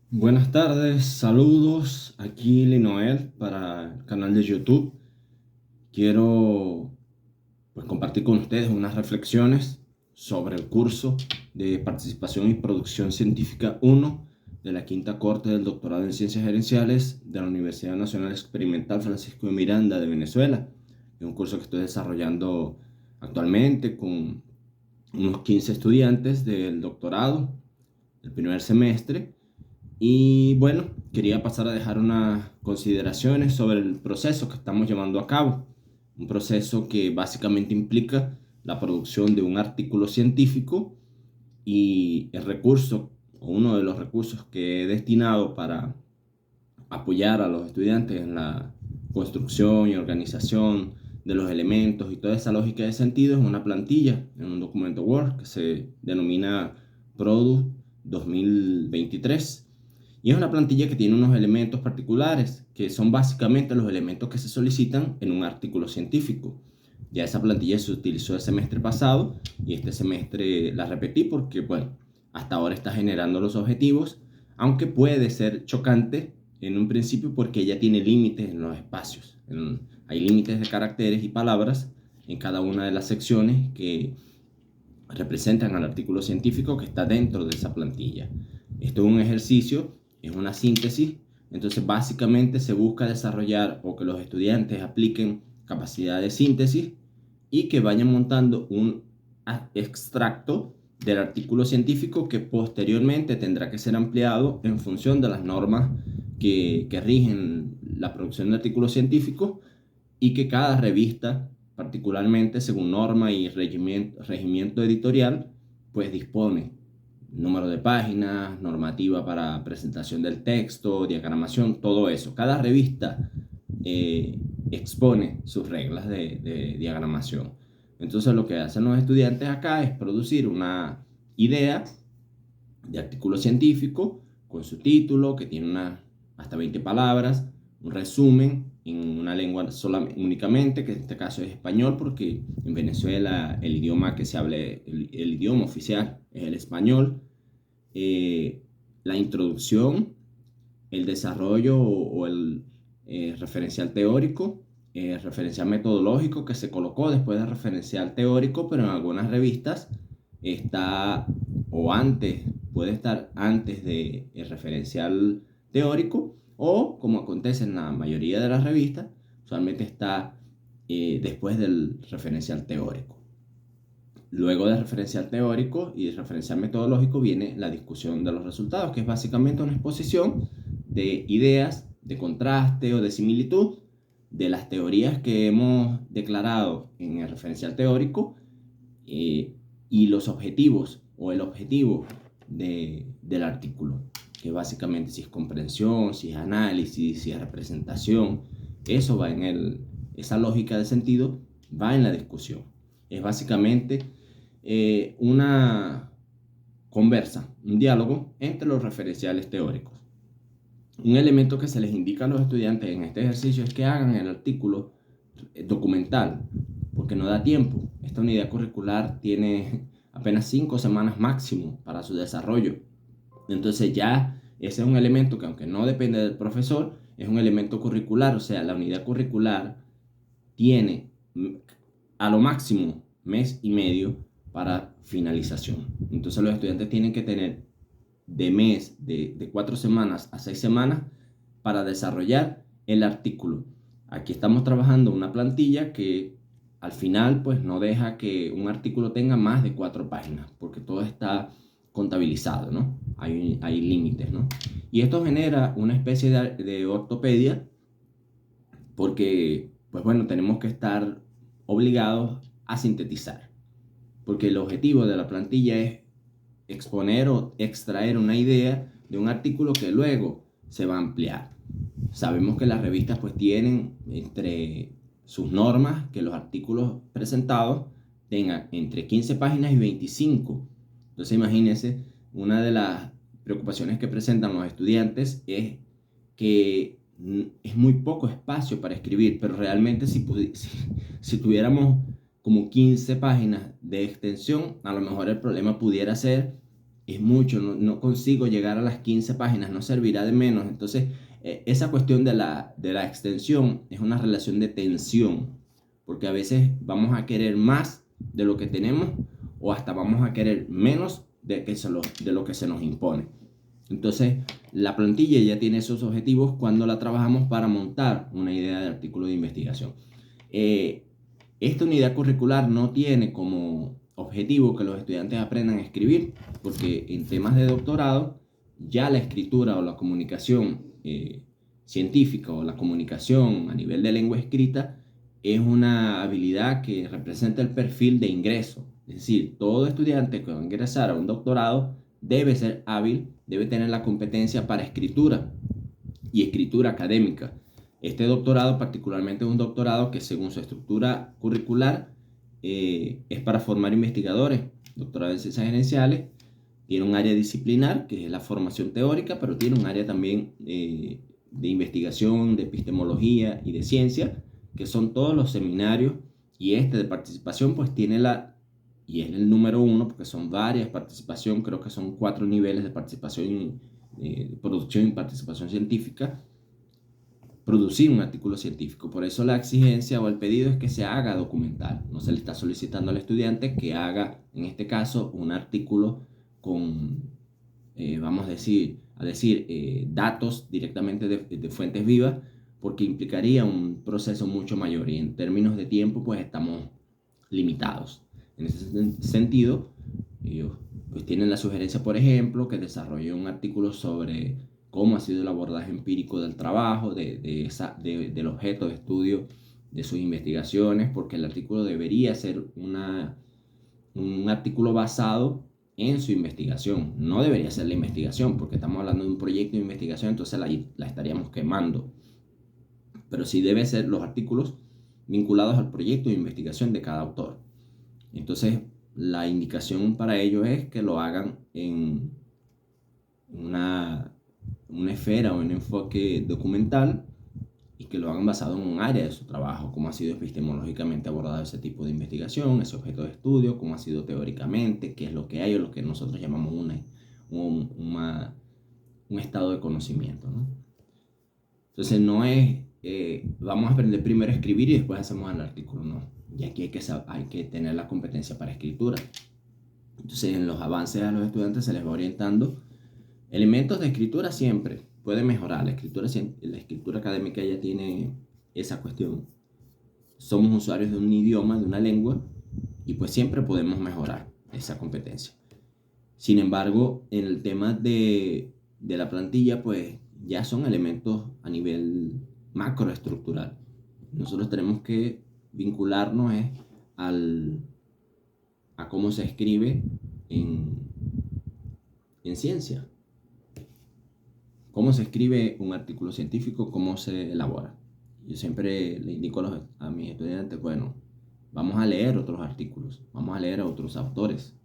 Buenas tardes, saludos, aquí Linoel para el canal de YouTube. Quiero compartir con ustedes unas reflexiones sobre el curso de Participación y Producción Científica 1 de la quinta corte del doctorado en Ciencias Gerenciales de la Universidad Nacional Experimental Francisco de Miranda de Venezuela. Es un curso que estoy desarrollando actualmente con unos 15 estudiantes del doctorado, del primer semestre. Y bueno, quería pasar a dejar unas consideraciones sobre el proceso que estamos llevando a cabo. Un proceso que básicamente implica la producción de un artículo científico y el recurso, o uno de los recursos que he destinado para apoyar a los estudiantes en la construcción y organización de los elementos y toda esa lógica de sentido es una plantilla en un documento Word que se denomina Product 2023. Y es una plantilla que tiene unos elementos particulares, que son básicamente los elementos que se solicitan en un artículo científico. Ya esa plantilla se utilizó el semestre pasado y este semestre la repetí porque, bueno, hasta ahora está generando los objetivos, aunque puede ser chocante en un principio porque ella tiene límites en los espacios. Hay límites de caracteres y palabras en cada una de las secciones que representan al artículo científico que está dentro de esa plantilla. Esto es un ejercicio, es una síntesis, entonces básicamente se busca desarrollar o que los estudiantes apliquen capacidad de síntesis y que vayan montando un extracto del artículo científico que posteriormente tendrá que ser ampliado en función de las normas que rigen la producción de artículos científicos y que cada revista, particularmente según norma y regimiento editorial, pues dispone número de páginas, normativa para presentación del texto, diagramación, todo eso. Cada revista expone sus reglas de diagramación. Entonces lo que hacen los estudiantes acá es producir una idea de artículo científico con su título, que tiene hasta 20 palabras, un resumen en una lengua únicamente, que en este caso es español, porque en Venezuela el idioma que se hable, el idioma oficial es el español. La introducción, el desarrollo o el referencial teórico, referencial metodológico que se colocó después del referencial teórico, pero en algunas revistas está o antes, puede estar antes del referencial teórico o, como acontece en la mayoría de las revistas, usualmente está después del referencial teórico. Luego del referencial teórico y del referencial metodológico viene la discusión de los resultados, que es básicamente una exposición de ideas, de contraste o de similitud de las teorías que hemos declarado en el referencial teórico y los objetivos o el objetivo del artículo, que básicamente si es comprensión, si es análisis, si es representación, eso va esa lógica de sentido va en la discusión. Es básicamente una conversa, un diálogo entre los referenciales teóricos. Un elemento que se les indica a los estudiantes en este ejercicio es que hagan el artículo documental, porque no da tiempo. Esta unidad curricular tiene apenas 5 semanas máximo para su desarrollo. Entonces ya ese es un elemento que, aunque no depende del profesor, es un elemento curricular, o sea, la unidad curricular tiene a lo máximo mes y medio para finalización. Entonces los estudiantes tienen que tener de 4 semanas a 6 semanas para desarrollar el artículo. Aquí estamos trabajando una plantilla que al final pues no deja que un artículo tenga más de 4 páginas, porque todo está contabilizado, ¿no? Hay límites, ¿no? Y esto genera una especie de ortopedia porque, pues bueno, tenemos que estar obligados a sintetizar, porque el objetivo de la plantilla es exponer o extraer una idea de un artículo que luego se va a ampliar. Sabemos que las revistas pues tienen entre sus normas que los artículos presentados tengan entre 15 páginas y 25. Entonces imagínense, una de las preocupaciones que presentan los estudiantes es que es muy poco espacio para escribir, pero realmente si tuviéramos como 15 páginas de extensión, a lo mejor el problema pudiera ser es mucho, no consigo llegar a las 15 páginas, no servirá de menos. Entonces, esa cuestión de la extensión es una relación de tensión, porque a veces vamos a querer más de lo que tenemos o hasta vamos a querer menos de lo que se nos impone. Entonces, la plantilla ya tiene esos objetivos cuando la trabajamos para montar una idea de artículo de investigación. Esta unidad curricular no tiene como objetivo que los estudiantes aprendan a escribir, porque en temas de doctorado ya la escritura o la comunicación científica o la comunicación a nivel de lengua escrita es una habilidad que representa el perfil de ingreso. Es decir, todo estudiante que va a ingresar a un doctorado debe ser hábil, debe tener la competencia para escritura y escritura académica. Este doctorado particularmente es un doctorado que según su estructura curricular es para formar investigadores. Doctorado en ciencias gerenciales, tiene un área disciplinar que es la formación teórica, pero tiene un área también de investigación, de epistemología y de ciencia, que son todos los seminarios, y este de participación pues tiene y es el número 1 porque son varias participación, creo que son 4 niveles de participación, producción y participación científica, producir un artículo científico. Por eso la exigencia o el pedido es que se haga documental. No se le está solicitando al estudiante que haga, en este caso, un artículo con, vamos a decir, datos directamente de fuentes vivas, porque implicaría un proceso mucho mayor y en términos de tiempo pues estamos limitados. En ese sentido, ellos pues tienen la sugerencia, por ejemplo, que desarrolle un artículo sobre cómo ha sido el abordaje empírico del trabajo, del objeto de estudio de sus investigaciones, porque el artículo debería ser un artículo basado en su investigación. No debería ser la investigación, porque estamos hablando de un proyecto de investigación, entonces la estaríamos quemando. Pero sí debe ser los artículos vinculados al proyecto de investigación de cada autor. Entonces, la indicación para ello es que lo hagan en una esfera o un enfoque documental y que lo hagan basado en un área de su trabajo, cómo ha sido epistemológicamente abordado ese tipo de investigación, ese objeto de estudio, cómo ha sido teóricamente, qué es lo que hay o lo que nosotros llamamos un estado de conocimiento, ¿no? Entonces no es vamos a aprender primero a escribir y después hacemos el artículo, no. Y aquí hay que tener la competencia para escritura. Entonces en los avances a los estudiantes se les va orientando elementos de escritura siempre. Puede mejorar, la escritura académica ya tiene esa cuestión. Somos usuarios de un idioma, de una lengua, y pues siempre podemos mejorar esa competencia. Sin embargo, en el tema de la plantilla, pues ya son elementos a nivel macroestructural. Nosotros tenemos que vincularnos a cómo se escribe en ciencia. ¿Cómo se escribe un artículo científico? ¿Cómo se elabora? Yo siempre le indico a mis estudiantes, bueno, vamos a leer otros artículos, vamos a leer a otros autores.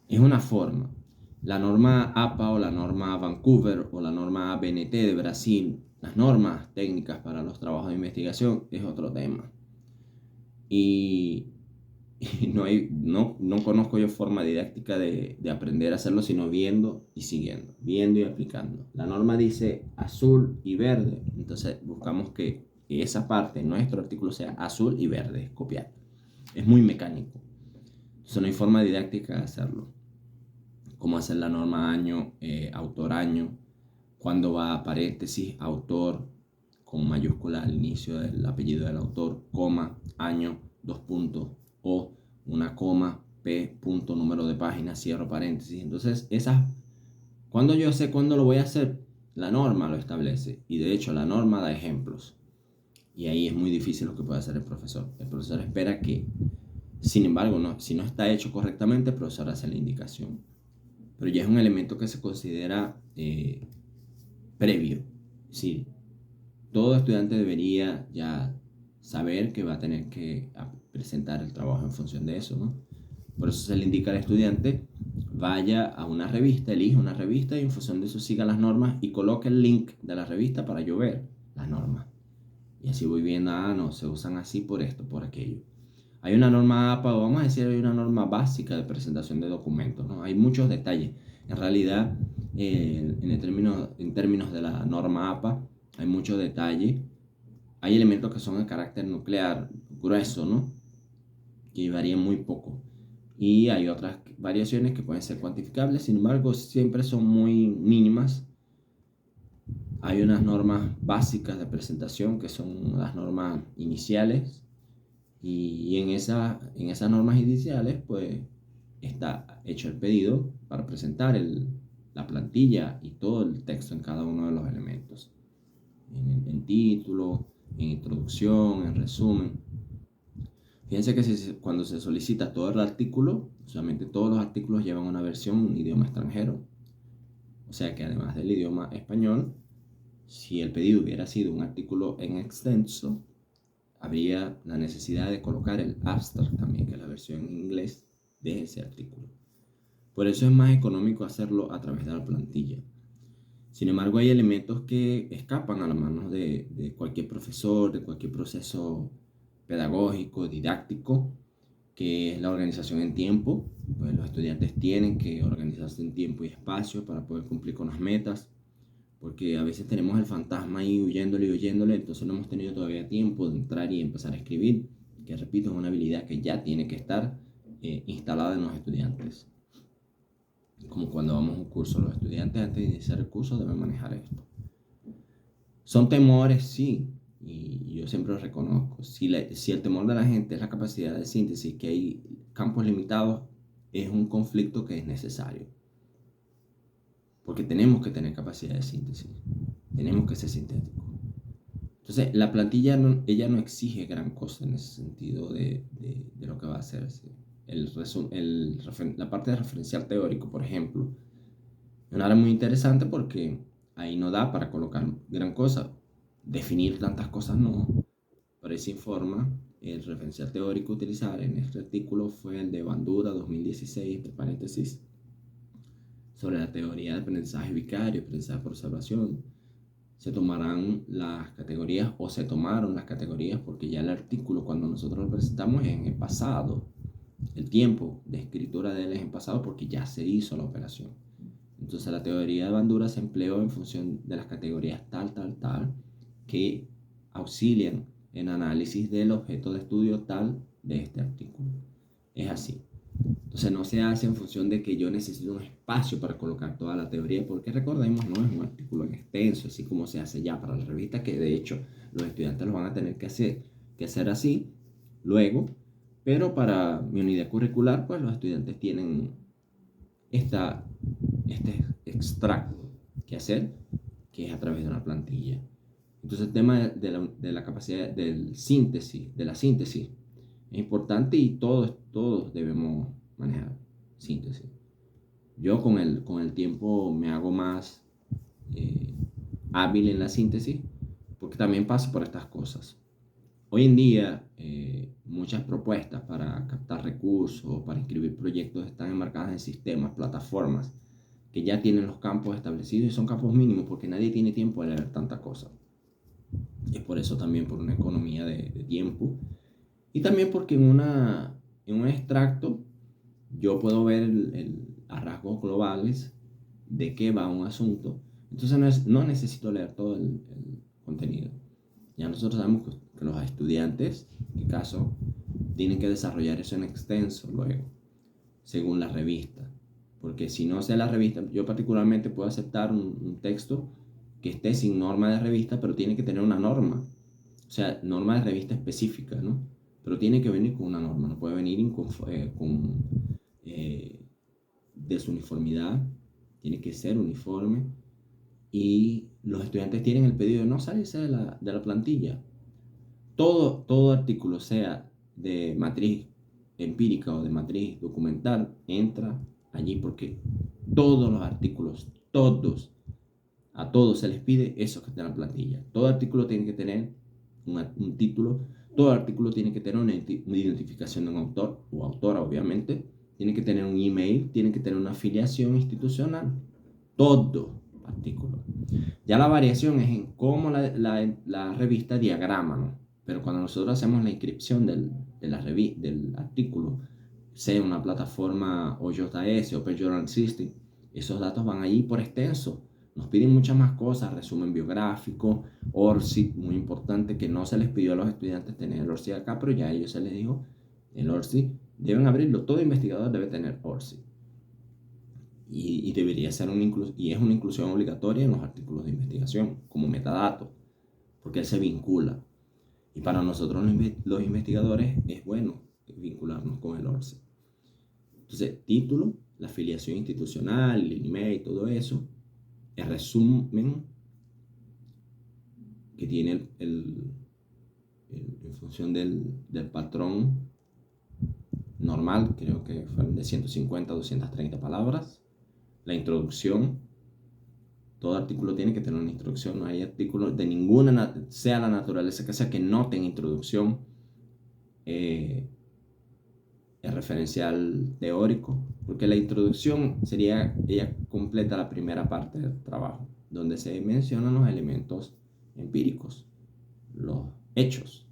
Es una forma. La norma APA o la norma Vancouver o la norma ABNT de Brasil, las normas técnicas para los trabajos de investigación, es otro tema. Y no conozco yo forma didáctica de aprender a hacerlo, sino viendo y siguiendo, viendo y aplicando. La norma dice azul y verde, entonces buscamos que esa parte de nuestro artículo sea azul y verde, copiar. Es muy mecánico, entonces no hay forma didáctica de hacerlo. Cómo hacer la norma año, autor año, cuando va paréntesis, autor, con mayúscula al inicio del apellido del autor, coma, año, 2 puntos, o una coma, p, punto, número de página, cierro paréntesis. Entonces, cuando yo sé cuándo lo voy a hacer, la norma lo establece. Y de hecho, la norma da ejemplos. Y ahí es muy difícil lo que puede hacer el profesor. El profesor espera que, sin embargo, si no está hecho correctamente, el profesor hace la indicación. Pero ya es un elemento que se considera previo. Sí, todo estudiante debería ya saber que va a tener que presentar el trabajo en función de eso, ¿no? Por eso se le indica al estudiante, vaya a una revista, elija una revista y en función de eso siga las normas y coloque el link de la revista para yo ver las normas. Y así voy viendo, no, se usan así por esto, por aquello. Hay una norma APA, o vamos a decir, hay una norma básica de presentación de documentos, ¿no? Hay muchos detalles. En realidad, en términos de la norma APA, hay mucho detalle. Hay elementos que son de carácter nuclear grueso, ¿no? Que varían muy poco. Y hay otras variaciones que pueden ser cuantificables, sin embargo, siempre son muy mínimas. Hay unas normas básicas de presentación que son las normas iniciales, y en esas normas iniciales pues está hecho el pedido para presentar la plantilla y todo el texto en cada uno de los elementos, en título, en introducción, en resumen. Fíjense que cuando se solicita todo el artículo, solamente todos los artículos llevan una versión en un idioma extranjero. O sea que además del idioma español, si el pedido hubiera sido un artículo en extenso, habría la necesidad de colocar el abstract también, que es la versión en inglés de ese artículo. Por eso es más económico hacerlo a través de la plantilla. Sin embargo, hay elementos que escapan a las manos de cualquier profesor, de cualquier proceso pedagógico, didáctico, que es la organización en tiempo. Pues los estudiantes tienen que organizarse en tiempo y espacio para poder cumplir con las metas, porque a veces tenemos el fantasma ahí huyéndole, entonces no hemos tenido todavía tiempo de entrar y empezar a escribir, que repito, es una habilidad que ya tiene que estar instalada en los estudiantes. Como cuando vamos a un curso, los estudiantes antes de iniciar el curso deben manejar esto. Son temores, sí, y yo siempre lo reconozco. Si el temor de la gente es la capacidad de síntesis, que hay campos limitados, es un conflicto que es necesario. Porque tenemos que tener capacidad de síntesis, tenemos que ser sintéticos. Entonces, la plantilla ella no exige gran cosa en ese sentido de lo que va a hacerse. La parte de referencial teórico, por ejemplo, es una área muy interesante porque ahí no da para colocar gran cosa. Definir tantas cosas no. Para esa forma, el referencial teórico a utilizar en este artículo fue el de Bandura 2016, entre paréntesis, sobre la teoría de aprendizaje vicario, aprendizaje por observación. Se tomarán las categorías, o se tomaron las categorías, porque ya el artículo, cuando nosotros lo presentamos, es en el pasado. El tiempo de escritura de él es en pasado porque ya se hizo la operación. Entonces la teoría de Bandura se empleó en función de las categorías tal, que auxilian en análisis del objeto de estudio tal de este artículo. Es así. Entonces no se hace en función de que yo necesito un espacio para colocar toda la teoría, porque recordemos, no es un artículo en extenso, así como se hace ya para la revista, que de hecho los estudiantes lo van a tener que hacer así luego, pero para mi unidad curricular, pues los estudiantes tienen este extracto que hacer, que es a través de una plantilla. Entonces el tema de la capacidad de la síntesis es importante, y todos debemos manejar síntesis. Yo con el tiempo me hago más hábil en la síntesis, porque también paso por estas cosas. Hoy en día muchas propuestas para captar recursos o para inscribir proyectos están enmarcadas en sistemas, plataformas que ya tienen los campos establecidos, y son campos mínimos porque nadie tiene tiempo de leer tanta cosa. Es por eso también, por una economía de tiempo, y también porque en un extracto yo puedo ver a rasgos globales de qué va un asunto. Entonces no necesito leer todo el contenido. Ya nosotros sabemos que los estudiantes, en este caso, tienen que desarrollar eso en extenso luego, según la revista. Porque si no sé la revista, yo particularmente puedo aceptar un texto que esté sin norma de revista, pero tiene que tener una norma. O sea, norma de revista específica, ¿no? Pero tiene que venir con una norma, no puede venir con desuniformidad, tiene que ser uniforme. Y los estudiantes tienen el pedido de no salirse de la plantilla. Todo artículo, sea de matriz empírica o de matriz documental, entra allí, porque todos los artículos, a todos se les pide eso que está en la plantilla. Todo artículo tiene que tener un título, todo artículo tiene que tener una identificación de un autor o autora, obviamente, tiene que tener un email, tiene que tener una afiliación institucional, todo artículo. Ya la variación es en cómo la revista diagrama, ¿no? Pero cuando nosotros hacemos la inscripción del del artículo, sea una plataforma OJS o Page Journal System, esos datos van allí por extenso. Nos piden muchas más cosas, resumen biográfico, ORCID, muy importante, que no se les pidió a los estudiantes tener el ORCID acá, pero ya a ellos se les dijo, el ORCID deben abrirlo, todo investigador debe tener ORCID. Y debería ser y es una inclusión obligatoria en los artículos de investigación, como metadato, porque él se vincula. Y para nosotros los investigadores es bueno vincularnos con el ORCID. Entonces, título, la afiliación institucional, el email, todo eso, el resumen que tiene en función del patrón normal, creo que fueron de 150 a 230 palabras. La introducción, todo artículo tiene que tener una introducción, no hay artículo de ninguna, sea la naturaleza que sea, que no tenga introducción. El referencial teórico, porque la introducción ella completa la primera parte del trabajo, donde se mencionan los elementos empíricos, los hechos.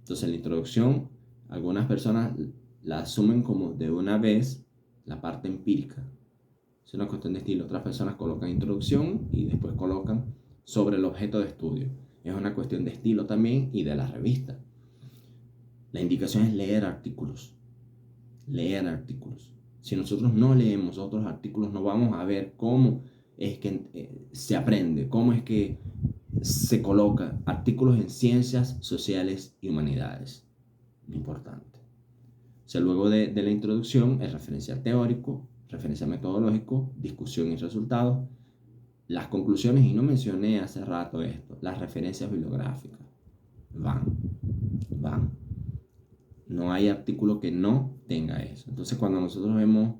Entonces, la introducción, algunas personas la asumen como de una vez la parte empírica. Es una cuestión de estilo. Otras personas colocan introducción y después colocan sobre el objeto de estudio. Es una cuestión de estilo también y de la revista. La indicación es leer artículos. Leer artículos. Si nosotros no leemos otros artículos, no vamos a ver cómo es que se aprende, cómo es que se coloca artículos en ciencias sociales y humanidades. Importante. O sea, luego de la introducción, el referencial teórico, referencial metodológico, discusión y resultados, las conclusiones, y no mencioné hace rato esto, las referencias bibliográficas. Van. No hay artículo que no tenga eso. Entonces, cuando nosotros vemos,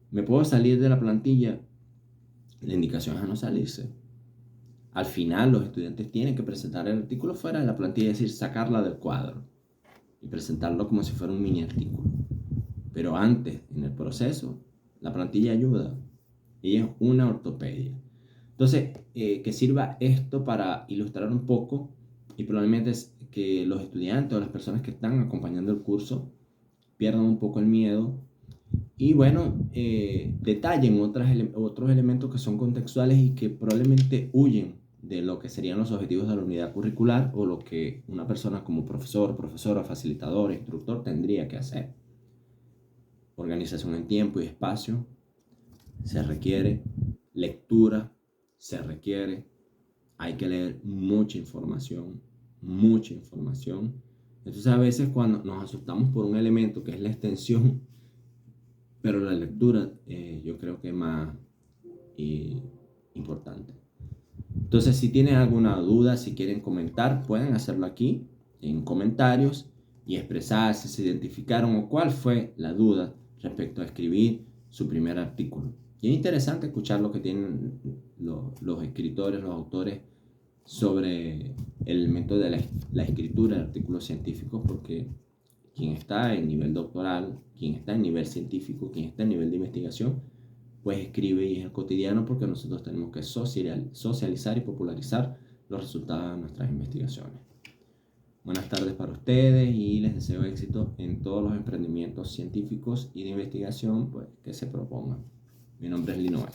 me puedo salir de la plantilla, la indicación es a no salirse. Al final, los estudiantes tienen que presentar el artículo fuera de la plantilla, es decir, sacarla del cuadro y presentarlo como si fuera un mini artículo. Pero antes, en el proceso, la plantilla ayuda. Ella es una ortopedia. Entonces, que sirva esto para ilustrar un poco, y probablemente es que los estudiantes o las personas que están acompañando el curso pierdan un poco el miedo y bueno, detallen otros elementos que son contextuales y que probablemente huyen de lo que serían los objetivos de la unidad curricular o lo que una persona como profesor, profesora, facilitador, instructor tendría que hacer. Organización en tiempo y espacio, se requiere lectura, se requiere, hay que leer mucha información. Entonces a veces cuando nos asustamos por un elemento que es la extensión, pero la lectura yo creo que es más importante. Entonces si tienen alguna duda, si quieren comentar, pueden hacerlo aquí en comentarios y expresarse, si identificaron o cuál fue la duda respecto a escribir su primer artículo. Y es interesante escuchar lo que tienen los escritores, los autores sobre el elemento de la escritura de artículos científicos, porque quien está en nivel doctoral, quien está en nivel científico, quien está en nivel de investigación, pues escribe y es el cotidiano, porque nosotros tenemos que socializar y popularizar los resultados de nuestras investigaciones. Buenas tardes para ustedes y les deseo éxito en todos los emprendimientos científicos y de investigación pues, que se propongan. Mi nombre es Linoel.